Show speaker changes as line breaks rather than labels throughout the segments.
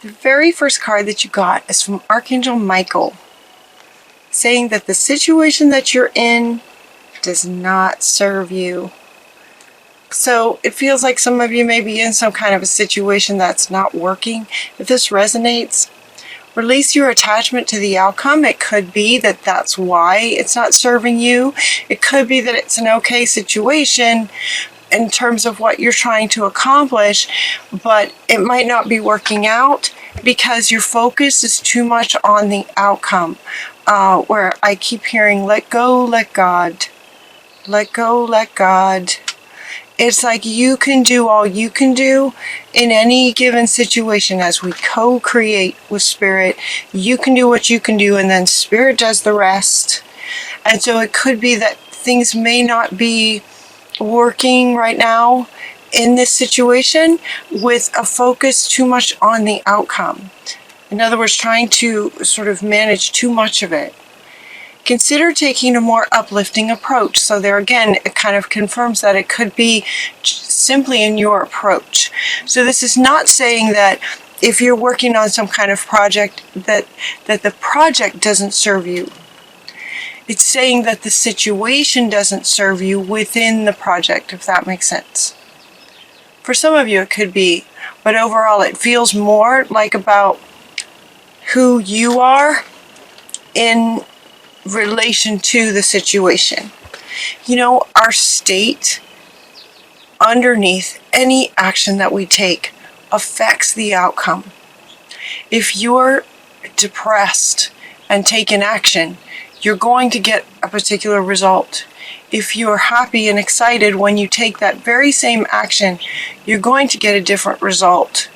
The very first card that you got is from Archangel Michael, saying that the situation that you're in does not serve you. So it feels like some of you may be in some kind of a situation that's not working. If this resonates, release your attachment to the outcome. It could be that that's why it's not serving you. It could be that it's an okay situation in terms of what you're trying to accomplish, but it might not be working out because your focus is too much on the outcome. Where I keep hearing, let go, let God. Let go, let God. It's like you can do all you can do in any given situation as we co-create with Spirit. You can do what you can do, and then Spirit does the rest. And so it could be that things may not be working right now in this situation with a focus too much on the outcome. In other words, trying to sort of manage too much of it. Consider taking a more uplifting approach. So there again, it kind of confirms that it could be simply in your approach. So this is not saying that if you're working on some kind of project that the project doesn't serve you. It's saying that the situation doesn't serve you within the project, if that makes sense. For some of you it could be, but overall it feels more like about who you are in relation to the situation. You know, our state underneath any action that we take affects the outcome. If you're depressed and take an action, you're going to get a particular result. If you're happy and excited when you take that very same action, you're going to get a different result.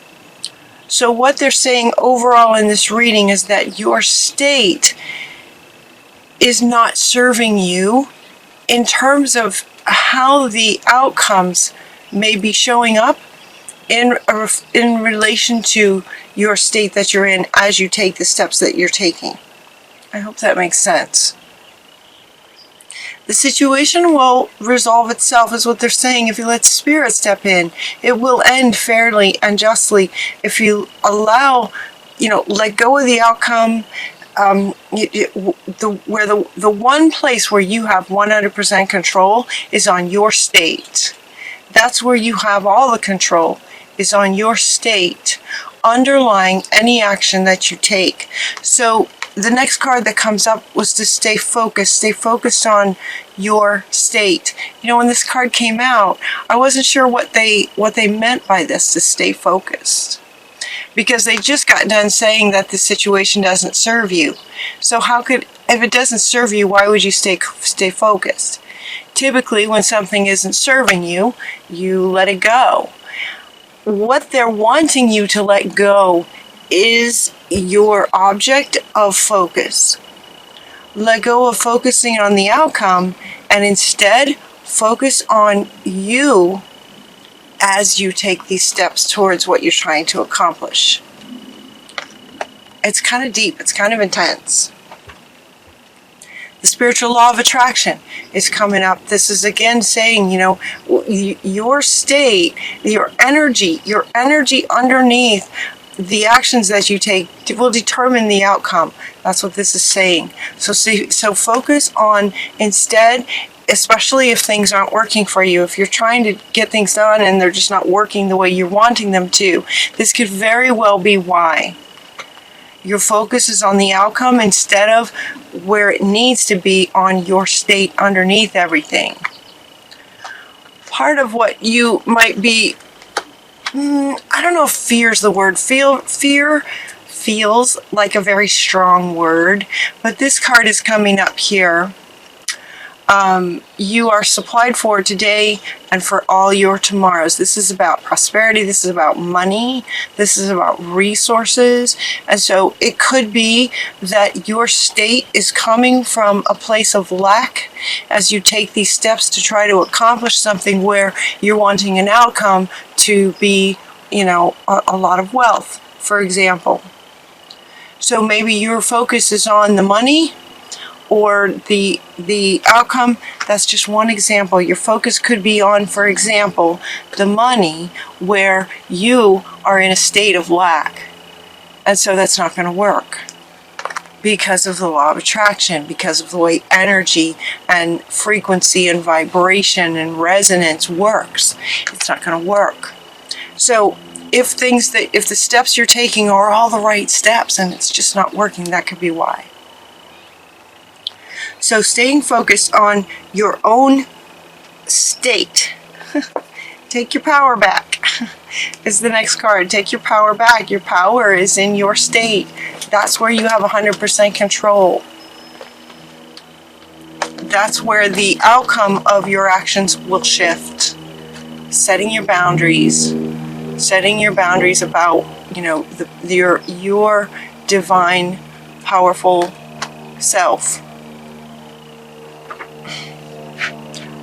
So what they're saying overall in this reading is that your state is not serving you in terms of how the outcomes may be showing up in relation to your state that you're in as you take the steps that you're taking. I hope that makes sense. The situation will resolve itself, is what they're saying, if you let Spirit step in. It will end fairly and justly if you allow, let go of the outcome. The one place where you have 100% control is on your state. That's where you have all the control, is on your state, underlying any action that you take. So the next card that comes up was to stay focused on your state. When this card came out, I wasn't sure what they meant by this, to stay focused, because they just got done saying that the situation doesn't serve you. So if it doesn't serve you, why would you stay focused? Typically, when something isn't serving you, you let it go. What they're wanting you to let go is your object of focus. Let go of focusing on the outcome and instead focus on you as you take these steps towards what you're trying to accomplish. It's kind of deep. It's kind of intense. The spiritual law of attraction is coming up. This is again saying, your state, your energy underneath the actions that you take will determine the outcome. That's what this is saying. So focus on, instead, especially if things aren't working for you, if you're trying to get things done and they're just not working the way you're wanting them to, this could very well be why. Your focus is on the outcome instead of where it needs to be, on your state underneath everything. Part of what you might be, I don't know if fear is the word. Fear feels like a very strong word, but this card is coming up here. You are supplied for today and for all your tomorrows. This is about prosperity. This is about money. This is about resources. And so it could be that your state is coming from a place of lack as you take these steps to try to accomplish something where you're wanting an outcome to be, a lot of wealth, for example. So maybe your focus is on the money or the outcome. That's just one example. Your focus could be on, for example, the money, where you are in a state of lack. And so that's not going to work because of the law of attraction, because of the way energy and frequency and vibration and resonance works. It's not going to work. So if the steps you're taking are all the right steps and it's just not working, that could be why. So staying focused on your own state. Take your power back is the next card. Take your power back. Your power is in your state. That's where you have 100% control. That's where the outcome of your actions will shift. Setting your boundaries. Setting your boundaries about, your divine, powerful self.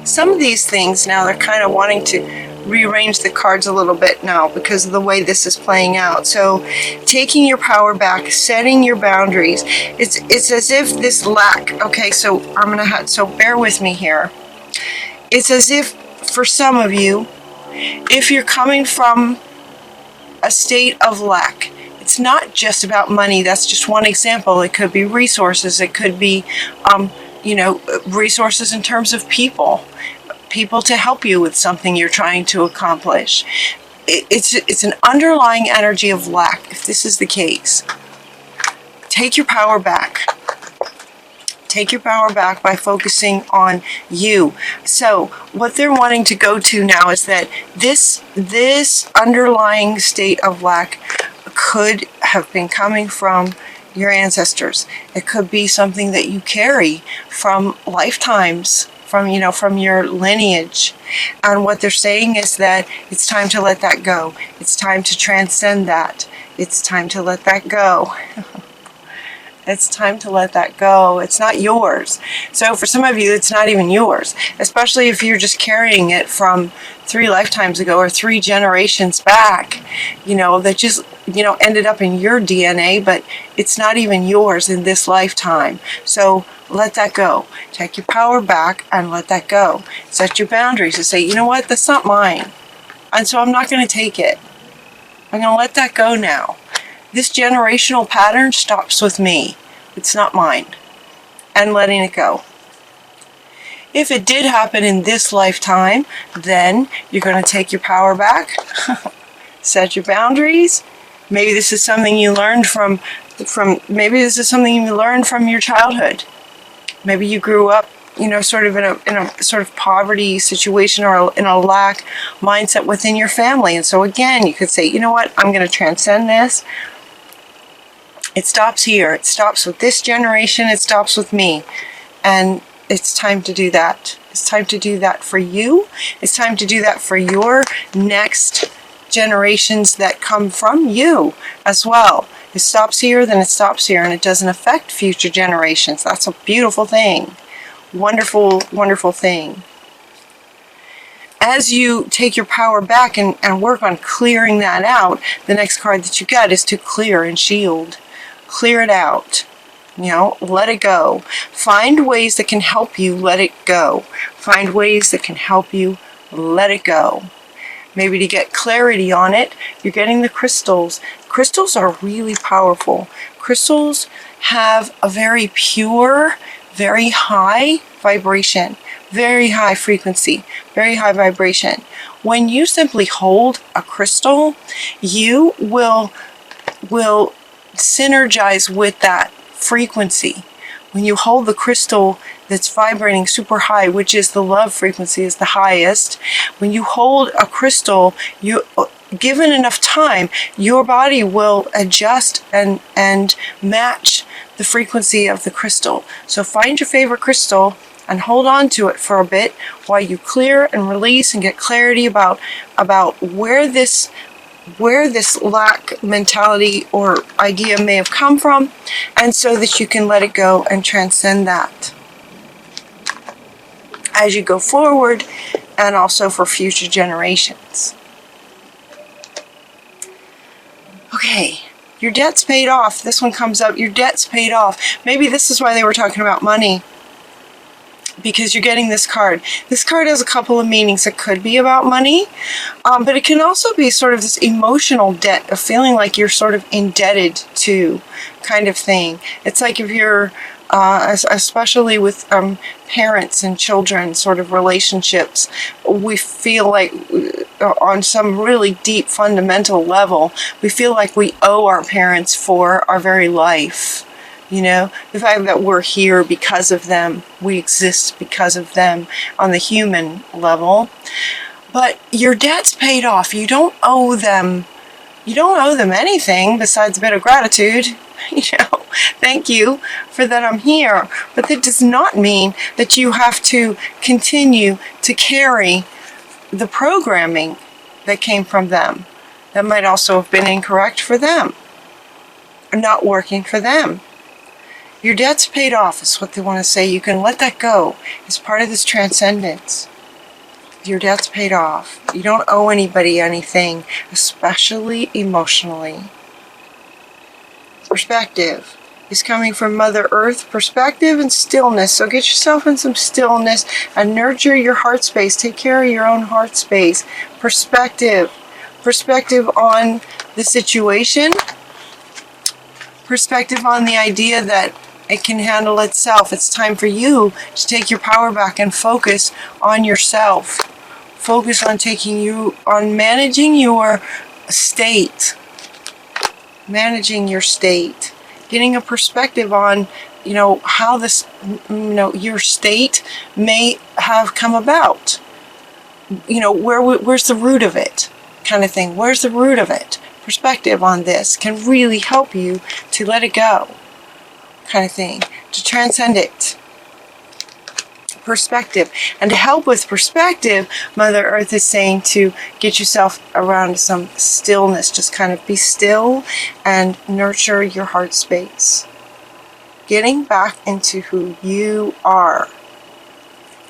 Some of these things now, they're kind of wanting to rearrange the cards a little bit now because of the way this is playing out. So taking your power back, setting your boundaries. It's as if this lack, okay, so so bear with me here. It's as if for some of you, if you're coming from a state of lack, it's not just about money. That's just one example. It could be resources. It could be, resources in terms of people to help you with something you're trying to accomplish. It's an underlying energy of lack. If this is the case, take your power back. Take your power back by focusing on you. So what they're wanting to go to now is that this underlying state of lack could have been coming from your ancestors. It could be something that you carry from lifetimes, from your lineage. And what they're saying is that it's time to let that go. It's time to transcend that. It's time to let that go. It's time to let that go. It's not yours. So for some of you, it's not even yours, especially if you're just carrying it from 3 lifetimes ago or 3 generations back, that just, ended up in your DNA, but it's not even yours in this lifetime. So let that go. Take your power back and let that go. Set your boundaries and say, you know what, that's not mine. And so I'm not going to take it. I'm going to let that go now. This generational pattern stops with me. It's not mine. And letting it go. If it did happen in this lifetime, then you're going to take your power back. Set your boundaries. Maybe this is something you learned from your childhood. Maybe you grew up, sort of in a sort of poverty situation or in a lack mindset within your family. And so again, you could say, you know what, I'm going to transcend this. It stops here. It stops with this generation. It stops with me. And it's time to do that. It's time to do that for you. It's time to do that for your next generations that come from you as well. It stops here, then it stops here, and it doesn't affect future generations. That's a beautiful thing. Wonderful, wonderful thing. As you take your power back and work on clearing that out, the next card that you get is to clear and shield. Clear it out. Let it go. Find ways that can help you let it go. Find ways that can help you let it go. Maybe to get clarity on it, you're getting the crystals. Crystals are really powerful. Crystals have a very pure, very high vibration, very high frequency, very high vibration. When you simply hold a crystal, you will synergize with that frequency. When you hold the crystal that's vibrating super high, which is the love frequency is the highest, when you hold a crystal, given enough time, your body will adjust and match the frequency of the crystal. So find your favorite crystal and hold on to it for a bit while you clear and release and get clarity about where this lack mentality or idea may have come from, and so that you can let it go and transcend that as you go forward, and also for future generations. Okay, your debt's paid off. This one comes up, your debt's paid off. Maybe this is why they were talking about money. because you're getting this card. This card has a couple of meanings. It could be about money, but it can also be sort of this emotional debt of feeling like you're sort of indebted to kind of thing. It's like if you're, especially with parents and children sort of relationships, we feel like on some really deep fundamental level, we feel like we owe our parents for our very life. You know, the fact that we're here because of them, we exist because of them on the human level. But your debt's paid off. You don't owe them anything besides a bit of gratitude. You know, thank you for that I'm here. But that does not mean that you have to continue to carry the programming that came from them. That might also have been incorrect for them, or not working for them. Your debt's paid off is what they want to say. You can let that go. It's part of this transcendence. Your debt's paid off. You don't owe anybody anything, especially emotionally. Perspective is coming from Mother Earth. Perspective and stillness. So get yourself in some stillness and nurture your heart space. Take care of your own heart space. Perspective. Perspective on the situation. Perspective on the idea that it can handle itself. It's time for you to take your power back and focus on yourself. Focus on managing your state. Managing your state. Getting a perspective on, how this, your state may have come about. Where's the root of it? Kind of thing. Where's the root of it? Perspective on this can really help you to let it go, kind of thing, to transcend it. Perspective. And to help with perspective, Mother Earth is saying to get yourself around some stillness. Just kind of be still and nurture your heart space. Getting back into who you are.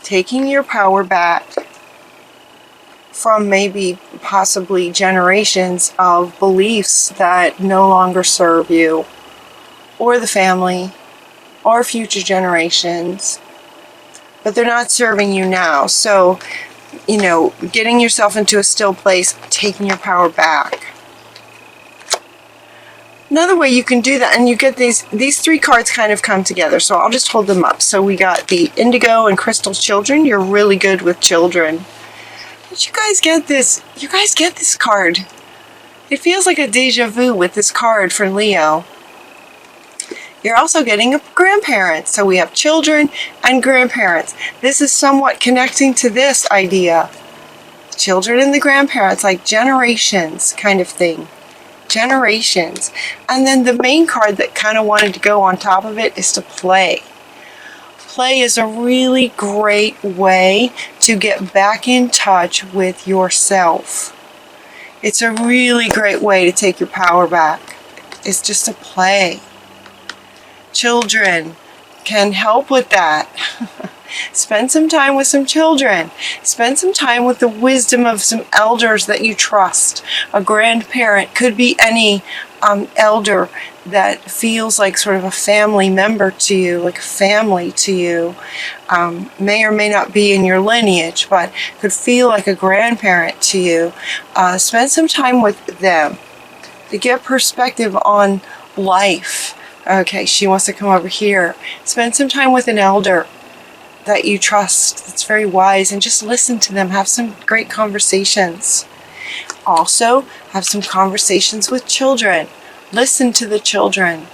Taking your power back from maybe possibly generations of beliefs that no longer serve you or the family or future generations, but they're not serving you now. So, getting yourself into a still place, taking your power back. Another way you can do that, and you get these three cards kind of come together, so I'll just hold them up. So we got the Indigo and Crystal Children. You're really good with children. Did you guys get this? You guys get this card. It feels like a deja vu with this card for Leo. You're also getting a grandparent. So we have children and grandparents. This is somewhat connecting to this idea. Children and the grandparents, like generations kind of thing. Generations. And then the main card that kind of wanted to go on top of it is to play. Play is a really great way to get back in touch with yourself. It's a really great way to take your power back. It's just to play. Children can help with that. Spend some time with some children. Spend some time with the wisdom of some elders that you trust. A grandparent could be any elder that feels like sort of a family member to you, like a family to you. May or may not be in your lineage, but could feel like a grandparent to you. Spend some time with them to get perspective on life. Okay, she wants to come over here. Spend some time with an elder that you trust, that's very wise, and just listen to them. Have some great conversations. Also, have some conversations with children. Listen to the children.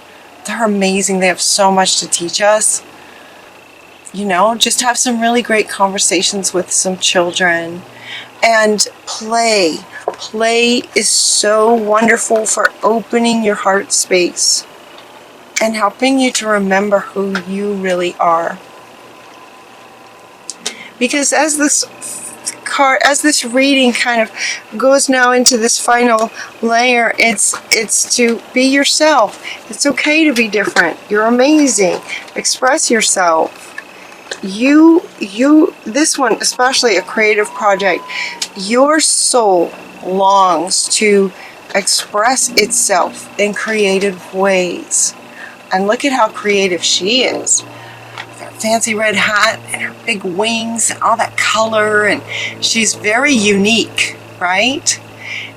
They're amazing. They have so much to teach us. Just have some really great conversations with some children. And play. Play is so wonderful for opening your heart space and helping you to remember who you really are. Because as this reading kind of goes now into this final layer, it's to be yourself. It's okay to be different. You're amazing. Express yourself. This one, especially a creative project, your soul longs to express itself in creative ways. And look at how creative she is. fancy red hat and her big wings and all that color, and she's very unique, right?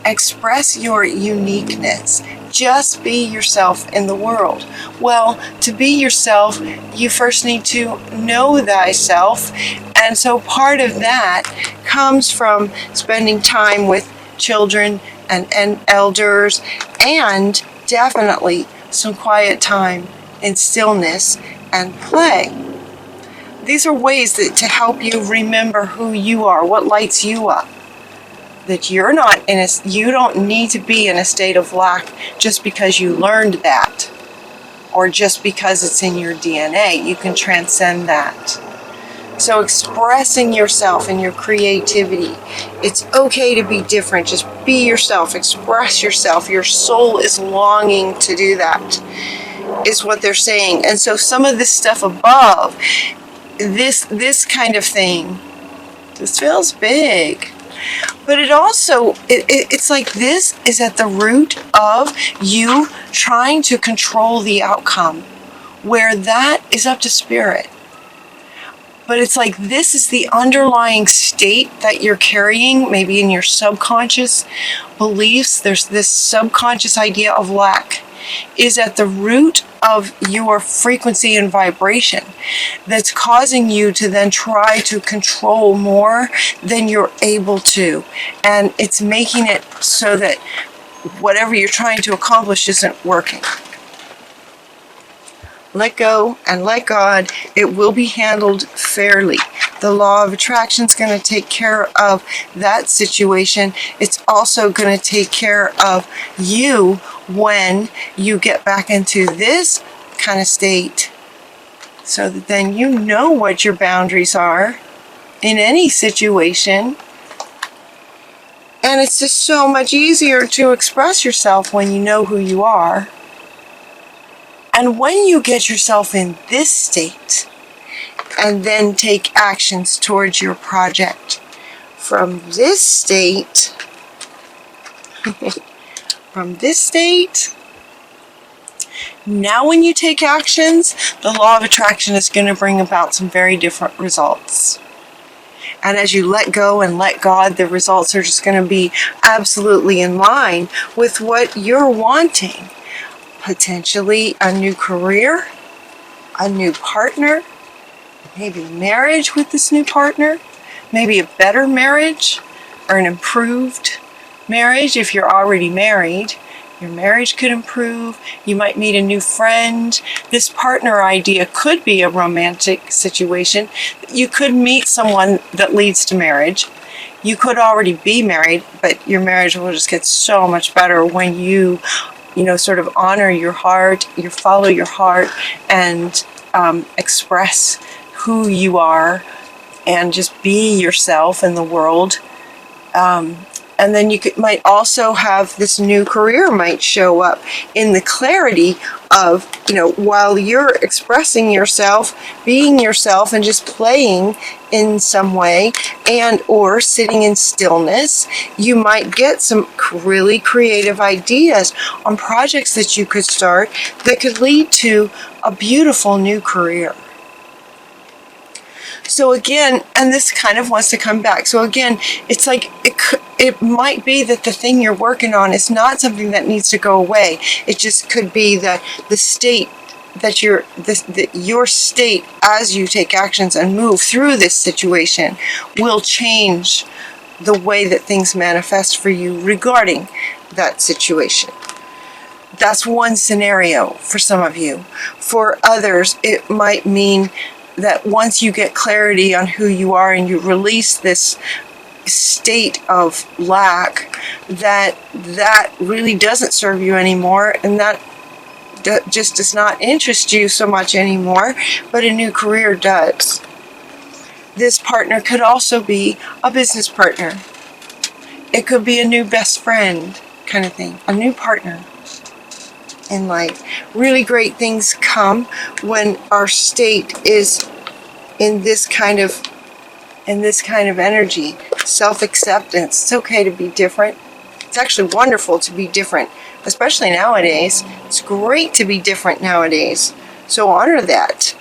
Express your uniqueness. Just be yourself in the world. Well, to be yourself, you first need to know thyself. And so part of that comes from spending time with children and elders, and definitely some quiet time in stillness and play. These are ways to help you remember who you are, what lights you up. That you don't need to be in a state of lack just because you learned that, or just because it's in your DNA. You can transcend that. So expressing yourself and your creativity, it's okay to be different. Just be yourself, express yourself. Your soul is longing to do that, is what they're saying. And so some of this stuff above, this kind of thing, this feels big. But it also, it's like this is at the root of you trying to control the outcome, where that is up to spirit. But it's like this is the underlying state that you're carrying, maybe in your subconscious beliefs. There's this subconscious idea of lack is at the root of your frequency and vibration that's causing you to then try to control more than you're able to. And it's making it so that whatever you're trying to accomplish isn't working. Let go and let God. It will be handled fairly. The law of attraction is going to take care of that situation. It's also going to take care of you when you get back into this kind of state, so that then you know what your boundaries are in any situation. And it's just so much easier to express yourself when you know who you are. And when you get yourself in this state, and then take actions towards your project from this state, now when you take actions, the law of attraction is going to bring about some very different results. And as you let go and let God, the results are just going to be absolutely in line with what you're wanting. Potentially a new career, a new partner, maybe marriage with this new partner, maybe a better marriage or an improved marriage. If you're already married, your marriage could improve. You might meet a new friend. This partner idea could be a romantic situation. You could meet someone that leads to marriage. You could already be married, but your marriage will just get so much better when you sort of honor your heart, you follow your heart, and express who you are, and just be yourself in the world. And then you might also have this new career might show up in the clarity of, while you're expressing yourself, being yourself, and just playing in some way, and or sitting in stillness, you might get some really creative ideas on projects that you could start that could lead to a beautiful new career. So again, and this kind of wants to come back. So again, it's like it might be that the thing you're working on is not something that needs to go away. It just could be that the state that your state as you take actions and move through this situation will change the way that things manifest for you regarding that situation. That's one scenario for some of you. For others, it might mean that once you get clarity on who you are and you release this state of lack, that really doesn't serve you anymore, and that just does not interest you so much anymore, but a new career does. This partner could also be a business partner. It could be a new best friend kind of thing, a new partner in life. Really great things come when our state is in this kind of energy. Self-acceptance. It's okay to be different. It's actually wonderful to be different, especially nowadays. It's great to be different nowadays. So honor that.